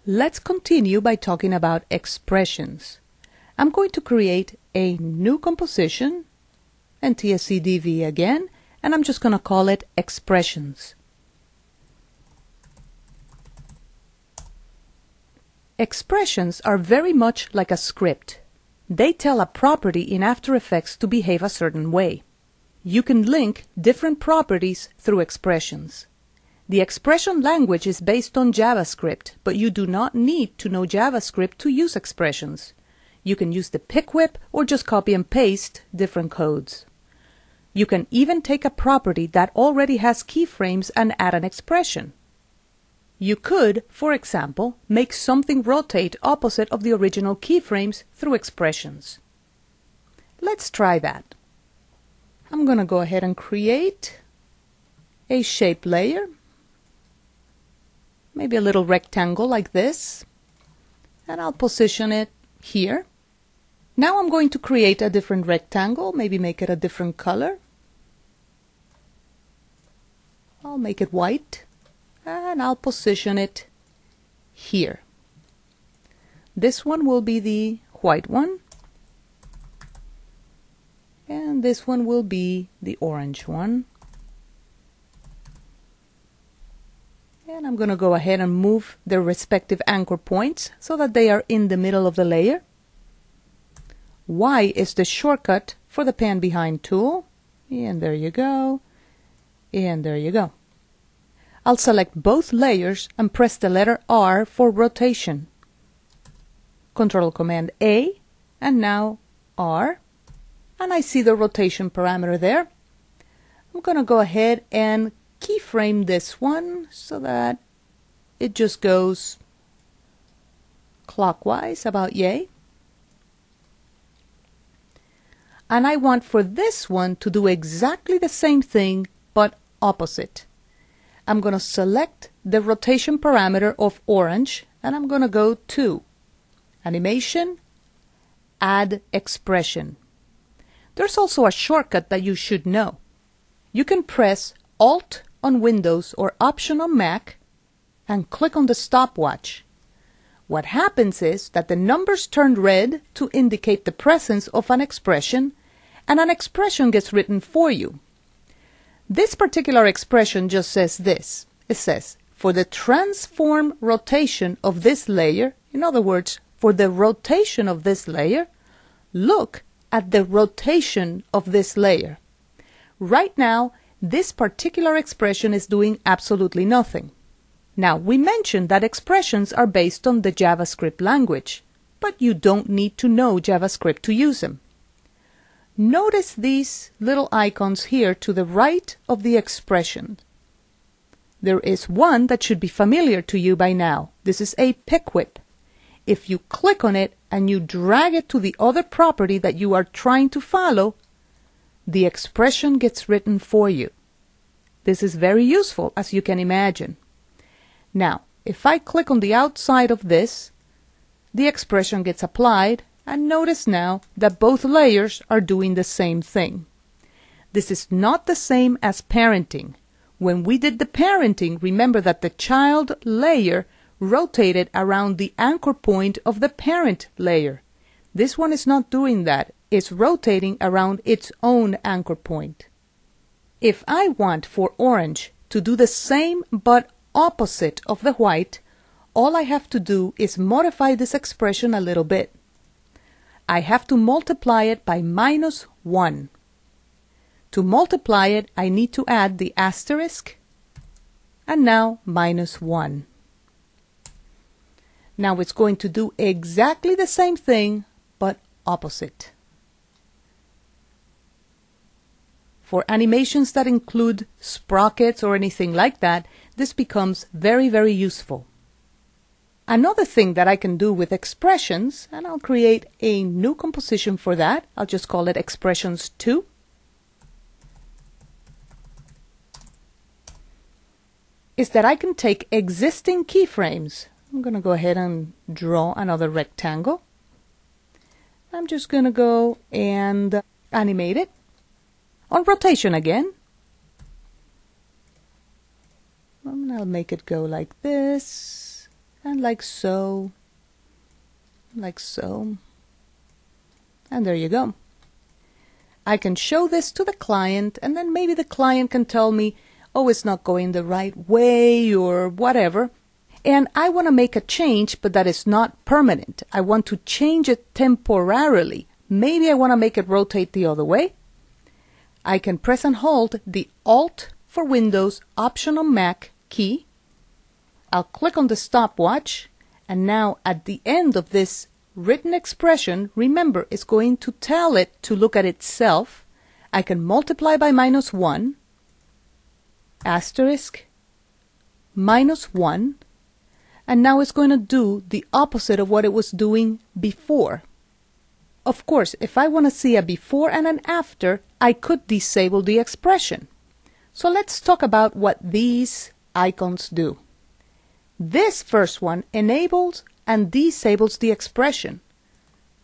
Let's continue by talking about expressions. I'm going to create a new composition, NTSC-DV again, and I'm just going to call it expressions. Expressions are very much like a script. They tell a property in After Effects to behave a certain way. You can link different properties through expressions. The expression language is based on JavaScript, but you do not need to know JavaScript to use expressions. You can use the pick whip or just copy and paste different codes. You can even take a property that already has keyframes and add an expression. You could, for example, make something rotate opposite of the original keyframes through expressions. Let's try that. I'm going to go ahead and create a shape layer. Maybe a little rectangle like this, and I'll position it here. Now I'm going to create a different rectangle, maybe make it a different color. I'll make it white, and I'll position it here. This one will be the white one, and this one will be the orange one. And I'm going to go ahead and move their respective anchor points so that they are in the middle of the layer. Y is the shortcut for the pan behind tool. And there you go. And there you go. I'll select both layers and press the letter R for rotation. Control Command A, and now R. And I see the rotation parameter there. I'm going to go ahead and keyframe this one so that it just goes clockwise, about yay. And I want for this one to do exactly the same thing but opposite. I'm going to select the rotation parameter of orange and I'm going to go to Animation, Add Expression. There's also a shortcut that you should know. You can press Alt on Windows or Option on Mac and click on the stopwatch. What happens is that the numbers turn red to indicate the presence of an expression, and an expression gets written for you. This particular expression just says this. It says, for the transform rotation of this layer, in other words, for the rotation of this layer, look at the rotation of this layer. Right now, this particular expression is doing absolutely nothing. Now, we mentioned that expressions are based on the JavaScript language, but you don't need to know JavaScript to use them. Notice these little icons here to the right of the expression. There is one that should be familiar to you by now. This is a pick whip. If you click on it and you drag it to the other property that you are trying to follow, the expression gets written for you. This is very useful, as you can imagine. Now, if I click on the outside of this, the expression gets applied, and notice now that both layers are doing the same thing. This is not the same as parenting. When we did the parenting, remember that the child layer rotated around the anchor point of the parent layer. This one is not doing that. It's rotating around its own anchor point. If I want for orange to do the same but opposite of the white, all I have to do is modify this expression a little bit. I have to multiply it by -1. To multiply it, I need to add the asterisk, and now -1. Now it's going to do exactly the same thing, but opposite. For animations that include sprockets or anything like that, this becomes very, very useful. Another thing that I can do with expressions, and I'll create a new composition for that. I'll just call it Expressions 2. Is that I can take existing keyframes. I'm going to go ahead and draw another rectangle. I'm just going to go and animate it. On rotation again. I'll make it go like this. and like so, like so, and there you go. I can show this to the client, and then maybe the client can tell me, oh, it's not going the right way or whatever, and I want to make a change, but that is not permanent. I want to change it temporarily. Maybe I want to make it rotate the other way. I can press and hold the Alt for Windows, Option on Mac key. I'll click on the stopwatch, and now at the end of this written expression, remember, it's going to tell it to look at itself. I can multiply by -1, asterisk, -1, and now it's going to do the opposite of what it was doing before. Of course, if I want to see a before and an after, I could disable the expression. So let's talk about what these icons do. This first one enables and disables the expression.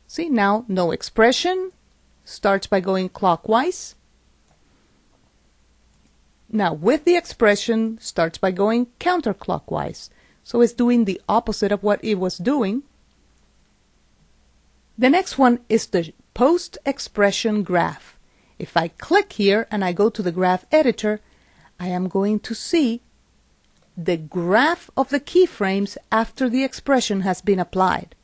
See, now no expression, starts by going clockwise. Now with the expression, starts by going counterclockwise. So it's doing the opposite of what it was doing. The next one is the post-expression graph. If I click here and I go to the graph editor, I am going to see the graph of the keyframes after the expression has been applied.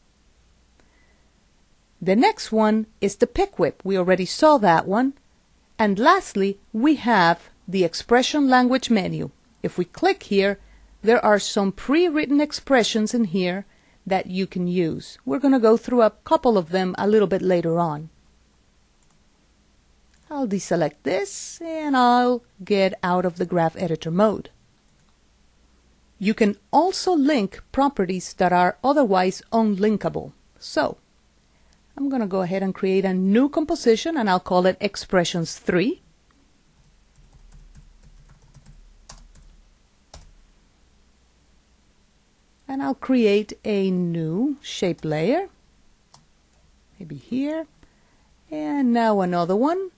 The next one is the pick whip. We already saw that one. And lastly, we have the expression language menu. If we click here, there are some pre-written expressions in here that you can use. We're going to go through a couple of them a little bit later on. I'll deselect this and I'll get out of the graph editor mode. You can also link properties that are otherwise unlinkable. So I'm going to go ahead and create a new composition, and I'll call it expressions 3. And I'll create a new shape layer, maybe here, and now another one.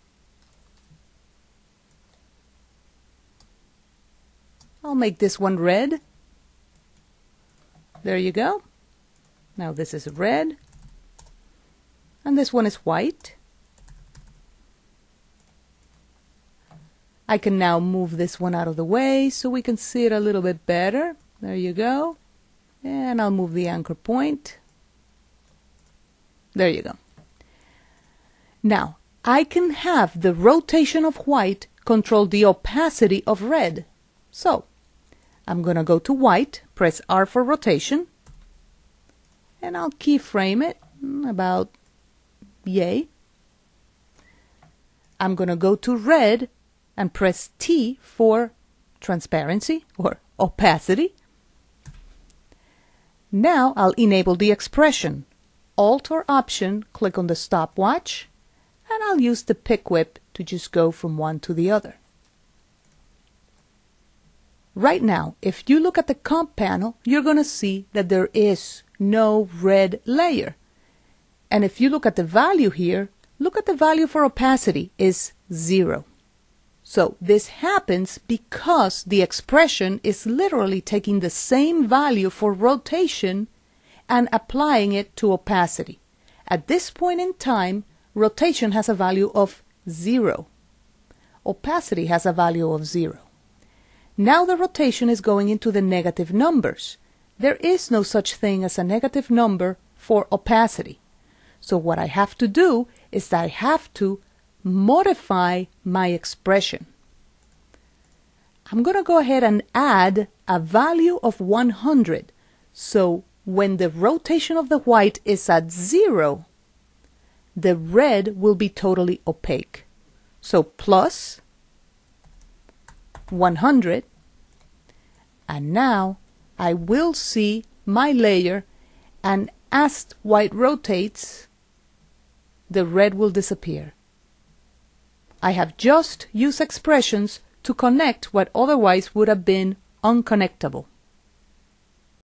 I'll make this one red. There you go. Now this is red, and this one is white. I can now move this one out of the way so we can see it a little bit better. There you go. And I'll move the anchor point. There you go. Now, I can have the rotation of white control the opacity of red. So, I'm going to go to white, press R for rotation, and I'll keyframe it about yay. I'm going to go to red and press T for transparency or opacity. Now I'll enable the expression. Alt or Option, click on the stopwatch, and I'll use the pick whip to just go from one to the other. Right now, if you look at the comp panel, you're going to see that there is no red layer. And if you look at the value here, look at the value for opacity is 0. So this happens because the expression is literally taking the same value for rotation and applying it to opacity. At this point in time, rotation has a value of 0. Opacity has a value of 0. Now the rotation is going into the negative numbers. There is no such thing as a negative number for opacity. So what I have to do is that I have to modify my expression. I'm going to go ahead and add a value of 100. So when the rotation of the white is at 0, the red will be totally opaque. So plus 100, and now I will see my layer, and as white rotates, the red will disappear. I have just used expressions to connect what otherwise would have been unconnectable.